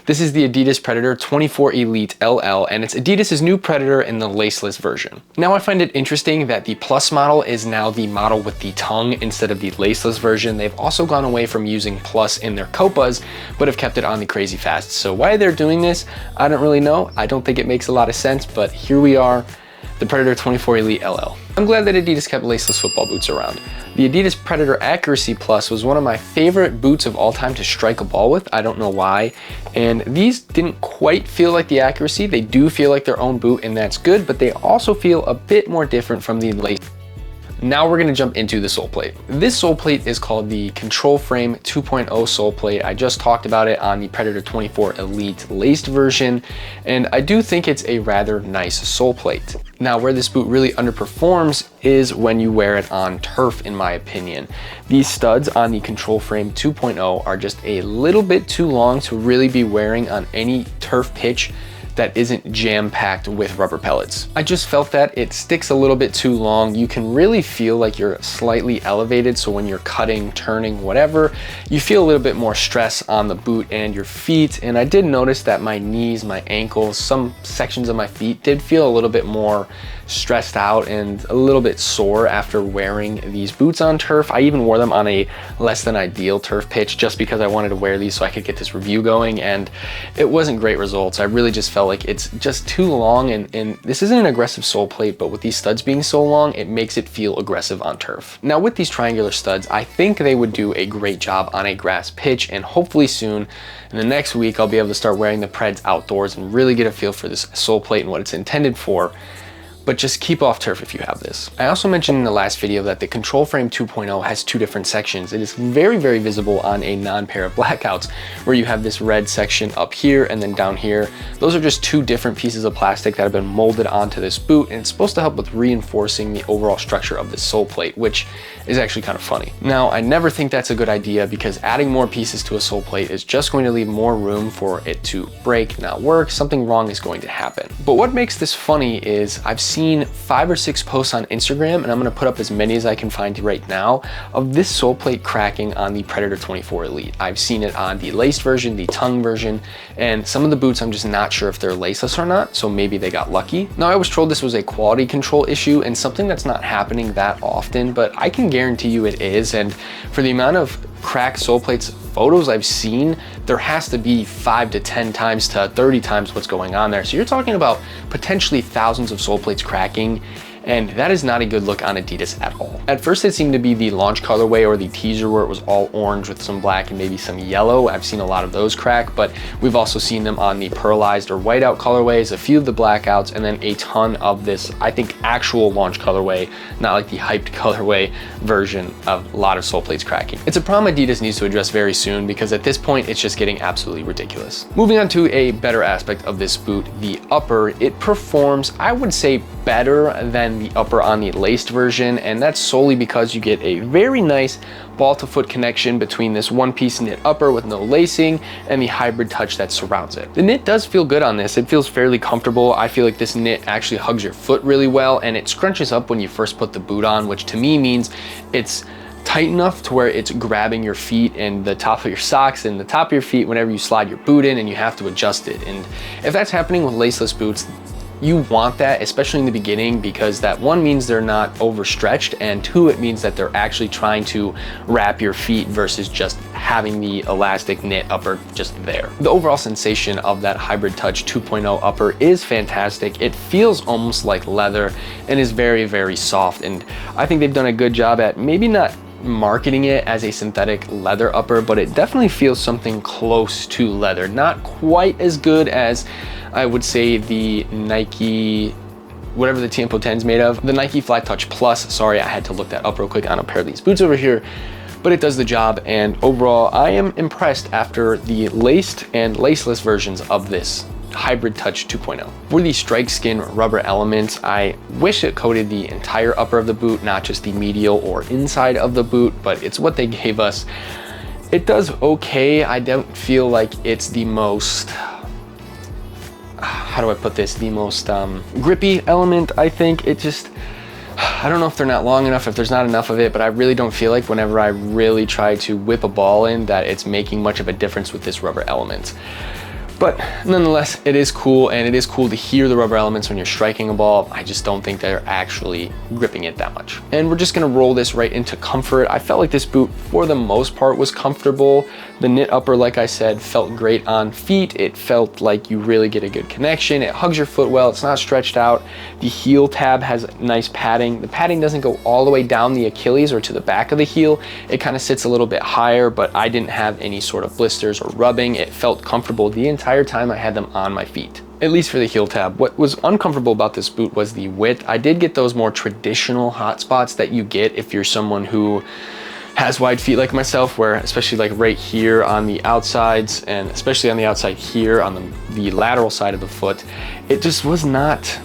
This is the Adidas Predator 24 Elite LL, and it's Adidas's new Predator in the laceless version. Now I find it interesting that the Plus model is now the model with the tongue instead of the laceless version. They've also gone away from using Plus in their Copas, but have kept it on the Crazy Fast. So why they're doing this, I don't really know. I don't think it makes a lot of sense, but here we are, the Predator 24 Elite LL. I'm glad that Adidas kept laceless football boots around. The Adidas Predator Accuracy Plus was one of my favorite boots of all time to strike a ball with. I don't know why. And these didn't quite feel like the accuracy. They do feel like their own boot, and that's good, but they also feel a bit more different from the lace. Now we're gonna jump into the sole plate. This sole plate is called the Control Frame 2.0 sole plate. I just talked about it on the Predator 24 Elite laced version, and I do think it's a rather nice sole plate. Now, where this boot really underperforms is when you wear it on turf, in my opinion. These studs on the Control Frame 2.0 are just a little bit too long to really be wearing on any turf pitch that isn't jam-packed with rubber pellets. I just felt that it sticks a little bit too long. You can really feel like you're slightly elevated, so when you're cutting, turning, whatever, you feel a little bit more stress on the boot and your feet. And I did notice that my knees, my ankles, some sections of my feet did feel a little bit more stressed out and a little bit sore after wearing these boots on turf. I even wore them on a less than ideal turf pitch just because I wanted to wear these so I could get this review going, and it wasn't great results. I really just felt like it's just too long, and this isn't an aggressive sole plate, but with these studs being so long, it makes it feel aggressive on turf. Now with these triangular studs, I think they would do a great job on a grass pitch, and hopefully soon in the next week I'll be able to start wearing the Preds outdoors and really get a feel for this sole plate and what it's intended for. But just keep off turf if you have this. I also mentioned in the last video that the Control Frame 2.0 has two different sections. It is very, very visible on a non-pair of blackouts, where you have this red section up here and then down here. Those are just two different pieces of plastic that have been molded onto this boot, and it's supposed to help with reinforcing the overall structure of this sole plate, which is actually kind of funny. Now, I never think that's a good idea because adding more pieces to a sole plate is just going to leave more room for it to break, not work. Something wrong is going to happen. But what makes this funny is I've seen 5 or 6 posts on Instagram, and I'm gonna put up as many as I can find right now, of this sole plate cracking on the Predator 24 Elite. I've seen it on the laced version, the tongue version, and some of the boots I'm just not sure if they're laceless or not, so maybe they got lucky. Now, I was told this was a quality control issue and something that's not happening that often, but I can guarantee you it is, and for the amount of cracked sole plates photos I've seen, there has to be 5 to 10 times to 30 times what's going on there. So you're talking about potentially thousands of sole plates cracking, and that is not a good look on Adidas at all. At first it seemed to be the launch colorway or the teaser where it was all orange with some black and maybe some yellow. I've seen a lot of those crack, but we've also seen them on the pearlized or whiteout colorways, a few of the blackouts, and then a ton of this, I think, actual launch colorway, not like the hyped colorway version of a lot of sole plates cracking. It's a problem Adidas needs to address very soon because at this point it's just getting absolutely ridiculous. Moving on to a better aspect of this boot, the upper. It performs, I would say, better than the upper on the laced version, and that's solely because you get a very nice ball to foot connection between this one piece knit upper with no lacing and the Hybridtouch that surrounds it. The knit does feel good on this. It feels fairly comfortable. I feel like this knit actually hugs your foot really well, and it scrunches up when you first put the boot on, which to me means it's tight enough to where it's grabbing your feet and the top of your socks and the top of your feet whenever you slide your boot in and you have to adjust it. And if that's happening with laceless boots, you want that, especially in the beginning, because that one means they're not overstretched, and 2, it means that they're actually trying to wrap your feet versus just having the elastic knit upper just there. The overall sensation of that Hybridtouch 2.0 upper is fantastic. It feels almost like leather and is very, very soft, and I think they've done a good job at maybe not marketing it as a synthetic leather upper, but it definitely feels something close to leather. Not quite as good as, I would say, the Nike, whatever the Tiempo 10 is made of. The Nike Fly Touch Plus, sorry, I had to look that up real quick on a pair of these boots over here, but it does the job, and overall, I am impressed after the laced and laceless versions of this Hybridtouch 2.0. For the strike skin rubber elements, I wish it coated the entire upper of the boot, not just the medial or inside of the boot, but it's what they gave us. It does okay. I don't feel like it's the most, how do I put this, the most grippy element. I think it just, I don't know if they're not long enough, if there's not enough of it, but I really don't feel like whenever I really try to whip a ball in that it's making much of a difference with this rubber element. But nonetheless, it is cool, and it is cool to hear the rubber elements when you're striking a ball. I just don't think they're actually gripping it that much. And we're just gonna roll this right into comfort. I felt like this boot, for the most part, was comfortable. The knit upper, like I said, felt great on feet. It felt like you really get a good connection. It hugs your foot well, it's not stretched out. The heel tab has nice padding. The padding doesn't go all the way down the Achilles or to the back of the heel. It kind of sits a little bit higher, but I didn't have any sort of blisters or rubbing. It felt comfortable the entire time I had them on my feet, at least for the heel tab. What was uncomfortable about this boot was the width. I did get those more traditional hot spots that you get if you're someone who has wide feet like myself, where especially like right here on the outsides, and especially on the outside here on the lateral side of the foot, it just was not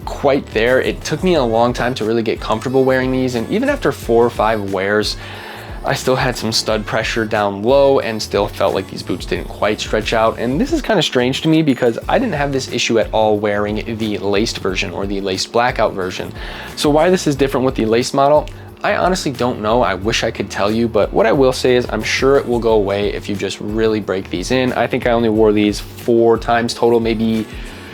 quite there. It took me a long time to really get comfortable wearing these, and even after 4 or 5 wears, I still had some stud pressure down low and still felt like these boots didn't quite stretch out. And this is kind of strange to me because I didn't have this issue at all wearing the laced version or the laced blackout version. So why this is different with the laced model, I honestly don't know. I wish I could tell you, but what I will say is I'm sure it will go away if you just really break these in. I think I only wore these 4 times total, maybe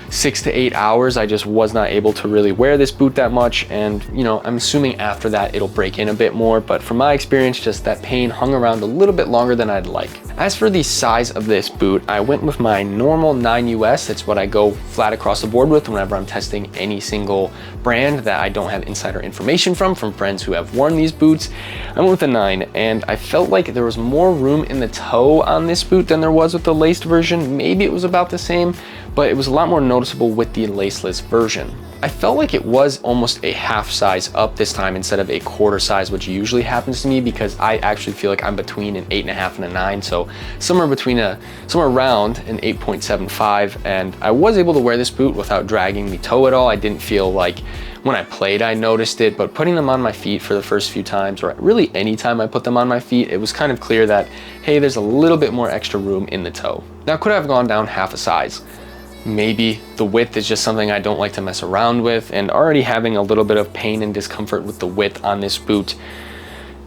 6 to 8 hours. I just was not able to really wear this boot that much, and you know, I'm assuming after that it'll break in a bit more, but from my experience, just that pain hung around a little bit longer than I'd like. As for the size of this boot, I went with my normal 9 US. That's what I go flat across the board with whenever I'm testing any single brand that I don't have insider information from friends who have worn these boots. I went with a 9, and I felt like there was more room in the toe on this boot than there was with the laced version. Maybe it was about the same, but it was a lot more noticeable with the laceless version. I felt like it was almost a half size up this time instead of a quarter size, which usually happens to me, because I actually feel like I'm between an 8.5 and a 9. So somewhere around an 8.75. And I was able to wear this boot without dragging the toe at all. I didn't feel like when I played, I noticed it, but putting them on my feet for the first few times, or really any time I put them on my feet, it was kind of clear that, hey, there's a little bit more extra room in the toe. Now, could I have gone down half a size? Maybe. The width is just something I don't like to mess around with, and already having a little bit of pain and discomfort with the width on this boot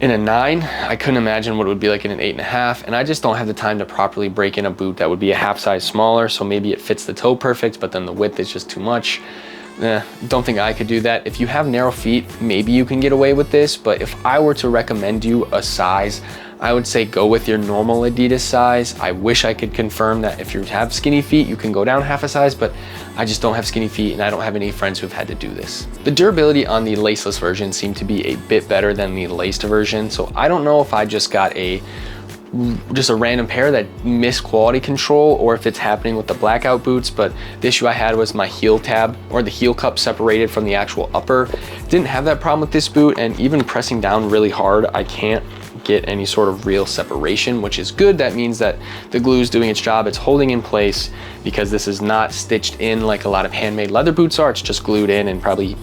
in a 9, I couldn't imagine what it would be like in an 8.5, and I just don't have the time to properly break in a boot that would be a half size smaller. So maybe it fits the toe perfect, but then the width is just too much. Don't think I could do that. If you have narrow feet, maybe you can get away with this, but if I were to recommend you a size, I would say go with your normal Adidas size. I wish I could confirm that if you have skinny feet, you can go down half a size, but I just don't have skinny feet, and I don't have any friends who've had to do this. The durability on the laceless version seemed to be a bit better than the laced version, so I don't know if I just got just a random pair that missed quality control, or if it's happening with the blackout boots, but the issue I had was my heel tab, or the heel cup, separated from the actual upper. Didn't have that problem with this boot, and even pressing down really hard, I can't get any sort of real separation, which is good. That means that the glue is doing its job. It's holding in place, because this is not stitched in like a lot of handmade leather boots are. It's just glued in and probably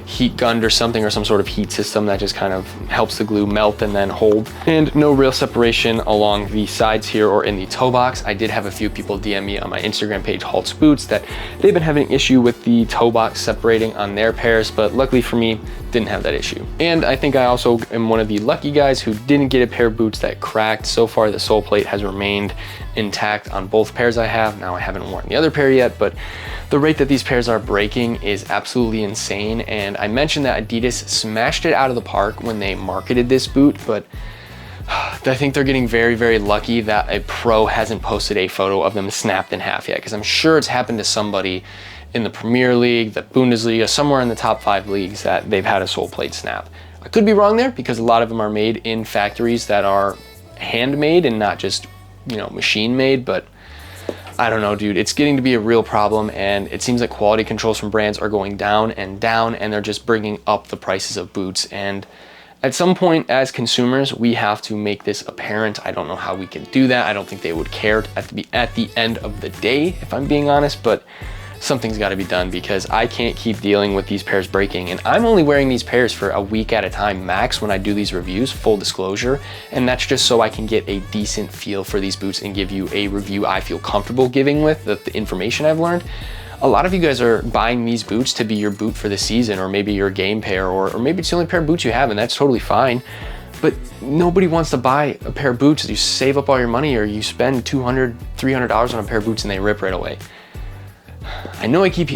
heat gunned or something, or some sort of heat system that just kind of helps the glue melt and then hold. And no real separation along the sides here or in the toe box. I did have a few people DM me on my Instagram page, Halt's Boots, that they've been having an issue with the toe box separating on their pairs, but luckily for me, didn't have that issue. And I think I also am one of the lucky guys who didn't get a pair of boots that cracked. So far, the sole plate has remained intact on both pairs I have. Now, I haven't worn the other pair yet, but the rate that these pairs are breaking is absolutely insane. And I mentioned that Adidas smashed it out of the park when they marketed this boot, but I think they're getting very, very lucky that a pro hasn't posted a photo of them snapped in half yet, because I'm sure it's happened to somebody in the Premier League, the Bundesliga, somewhere in the top 5 leagues that they've had a sole plate snap. I could be wrong there, because a lot of them are made in factories that are handmade and not just, you know, machine made, but I don't know, dude. It's getting to be a real problem, and it seems like quality controls from brands are going down and down, and they're just bringing up the prices of boots. And at some point, as consumers, we have to make this apparent. I don't know how we can do that. I don't think they would care at the end of the day, if I'm being honest, but something's got to be done, because I can't keep dealing with these pairs breaking. And I'm only wearing these pairs for a week at a time max when I do these reviews, full disclosure. And that's just so I can get a decent feel for these boots and give you a review I feel comfortable giving with the information I've learned. A lot of you guys are buying these boots to be your boot for the season, or maybe your game pair, or maybe it's the only pair of boots you have, and that's totally fine. But nobody wants to buy a pair of boots. You save up all your money or you spend $200, $300 on a pair of boots and they rip right away. I know I keep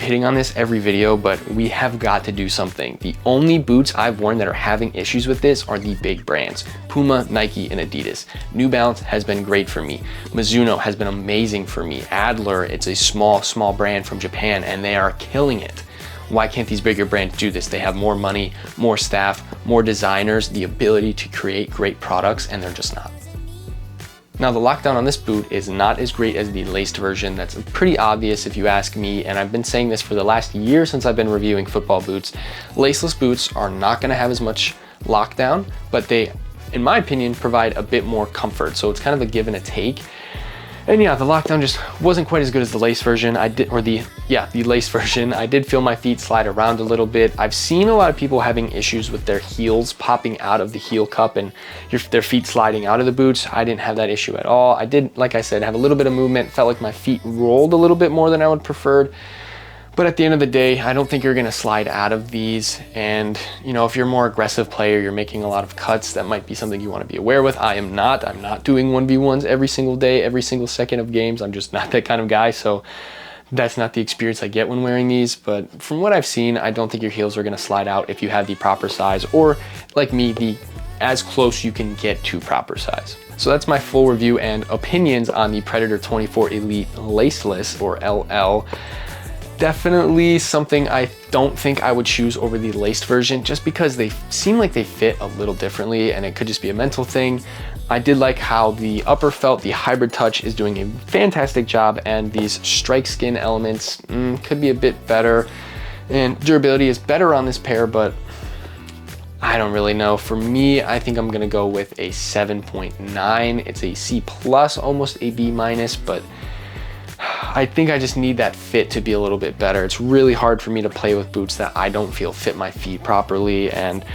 hitting on this every video, but we have got to do something. The only boots I've worn that are having issues with this are the big brands: Puma, Nike, and Adidas. New Balance has been great for me. Mizuno has been amazing for me. Adler, it's a small brand from Japan, and they are killing it. Why can't these bigger brands do this? They have more money, more staff, more designers, the ability to create great products, and they're just not. Now, the lockdown on this boot is not as great as the laced version. That's pretty obvious if you ask me, and I've been saying this for the last year since I've been reviewing football boots. Laceless boots are not gonna have as much lockdown, but they, in my opinion, provide a bit more comfort. So it's kind of a give and a take. And yeah, the lockdown just wasn't quite as good as the lace version. The lace version. I did feel my feet slide around a little bit. I've seen a lot of people having issues with their heels popping out of the heel cup and their feet sliding out of the boots. I didn't have that issue at all. I did, like I said, have a little bit of movement. Felt like my feet rolled a little bit more than I would preferred. But at the end of the day, I don't think you're gonna slide out of these. And you know, if you're a more aggressive player, you're making a lot of cuts, that might be something you wanna be aware with. I'm not doing 1v1s every single day, every single second of games. I'm just not that kind of guy. So that's not the experience I get when wearing these. But from what I've seen, I don't think your heels are gonna slide out if you have the proper size, or like me, the as close you can get to proper size. So that's my full review and opinions on the Predator 24 Elite Laceless, or LL. Definitely something I don't think I would choose over the laced version, just because they seem like they fit a little differently, and it could just be a mental thing. I did like how the upper felt, the Hybridtouch, is doing a fantastic job, and these strike skin elements could be a bit better, and durability is better on this pair, but I don't really know. For me, I think I'm gonna go with a 7.9. It's a C+, almost a B-, but I think I just need that fit to be a little bit better. It's really hard for me to play with boots that I don't feel fit my feet properly, and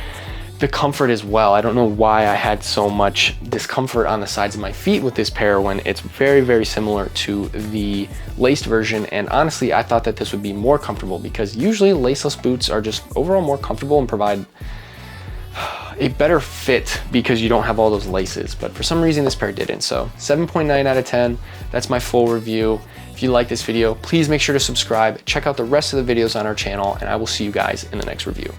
the comfort as well. I don't know why I had so much discomfort on the sides of my feet with this pair when it's very, very similar to the laced version. And honestly, I thought that this would be more comfortable, because usually laceless boots are just overall more comfortable and provide a better fit because you don't have all those laces, but for some reason this pair didn't. So 7.9 out of 10, that's my full review. If you like this video, please make sure to subscribe, check out the rest of the videos on our channel, and I will see you guys in the next review.